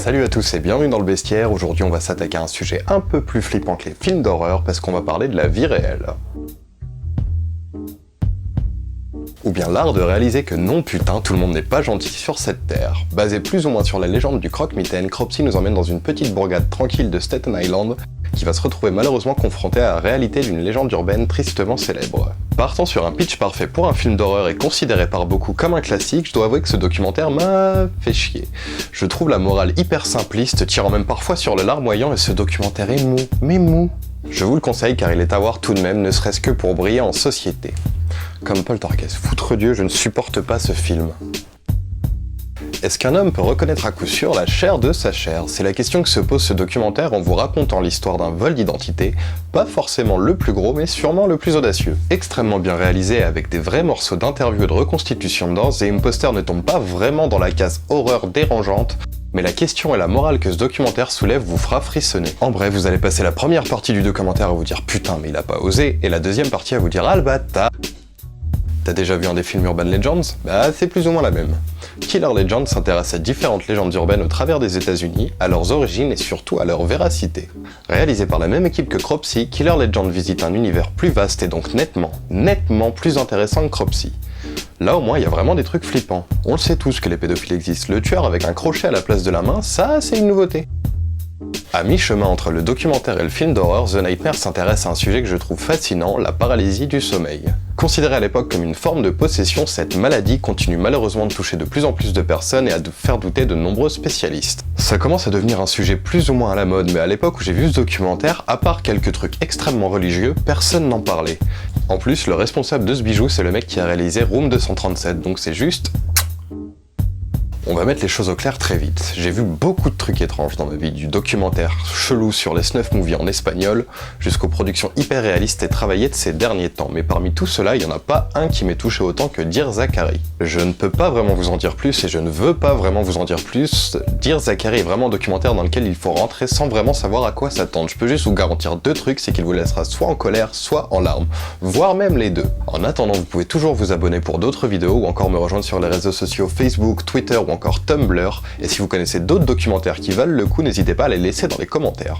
Salut à tous et bienvenue dans le Bestiaire. Aujourd'hui on va s'attaquer à un sujet un peu plus flippant que les films d'horreur parce qu'on va parler de la vie réelle. Ou bien l'art de réaliser que non putain, tout le monde n'est pas gentil sur cette terre. Basé plus ou moins sur la légende du croque-mitaine, Cropsy nous emmène dans une petite bourgade tranquille de Staten Island qui va se retrouver malheureusement confronté à la réalité d'une légende urbaine tristement célèbre. Partant sur un pitch parfait pour un film d'horreur et considéré par beaucoup comme un classique, je dois avouer que ce documentaire m'a fait chier. Je trouve la morale hyper simpliste, tirant même parfois sur le larmoyant et ce documentaire est mou, mais mou. Je vous le conseille car il est à voir tout de même, ne serait-ce que pour briller en société. Comme Poltergeist, foutre Dieu, je ne supporte pas ce film. Est-ce qu'un homme peut reconnaître à coup sûr la chair de sa chair? C'est la question que se pose ce documentaire en vous racontant l'histoire d'un vol d'identité, pas forcément le plus gros, mais sûrement le plus audacieux. Extrêmement bien réalisé avec des vrais morceaux d'interview et de reconstitution dedans, The Imposter ne tombe pas vraiment dans la case horreur dérangeante, mais la question et la morale que ce documentaire soulève vous fera frissonner. En bref, vous allez passer la première partie du documentaire à vous dire putain mais il a pas osé, et la deuxième partie à vous dire ah le bâtard. T'as déjà vu un des films Urban Legends? Bah c'est plus ou moins la même. Killer Legends s'intéresse à différentes légendes urbaines au travers des États-Unis, à leurs origines et surtout à leur véracité. Réalisé par la même équipe que Cropsy, Killer Legends visite un univers plus vaste et donc nettement plus intéressant que Cropsy. Là au moins il y a vraiment des trucs flippants. On le sait tous que les pédophiles existent, le tueur avec un crochet à la place de la main, ça c'est une nouveauté. À mi-chemin entre le documentaire et le film d'horreur, The Nightmare s'intéresse à un sujet que je trouve fascinant, la paralysie du sommeil. Considérée à l'époque comme une forme de possession, cette maladie continue malheureusement de toucher de plus en plus de personnes et à faire douter de nombreux spécialistes. Ça commence à devenir un sujet plus ou moins à la mode, mais à l'époque où j'ai vu ce documentaire, à part quelques trucs extrêmement religieux, personne n'en parlait. En plus, le responsable de ce bijou, c'est le mec qui a réalisé Room 237, donc c'est juste... On va mettre les choses au clair très vite. J'ai vu beaucoup de trucs étranges dans ma vie, du documentaire chelou sur les snuff movies en espagnol, jusqu'aux productions hyper réalistes et travaillées de ces derniers temps. Mais parmi tout cela, il n'y en a pas un qui m'ait touché autant que Dear Zachary. Je ne peux pas vraiment vous en dire plus et je ne veux pas vraiment vous en dire plus. Dear Zachary est vraiment un documentaire dans lequel il faut rentrer sans vraiment savoir à quoi s'attendre. Je peux juste vous garantir deux trucs, c'est qu'il vous laissera soit en colère, soit en larmes, voire même les deux. En attendant, vous pouvez toujours vous abonner pour d'autres vidéos ou encore me rejoindre sur les réseaux sociaux Facebook, Twitter ou encore Tumblr, et si vous connaissez d'autres documentaires qui valent le coup, n'hésitez pas à les laisser dans les commentaires.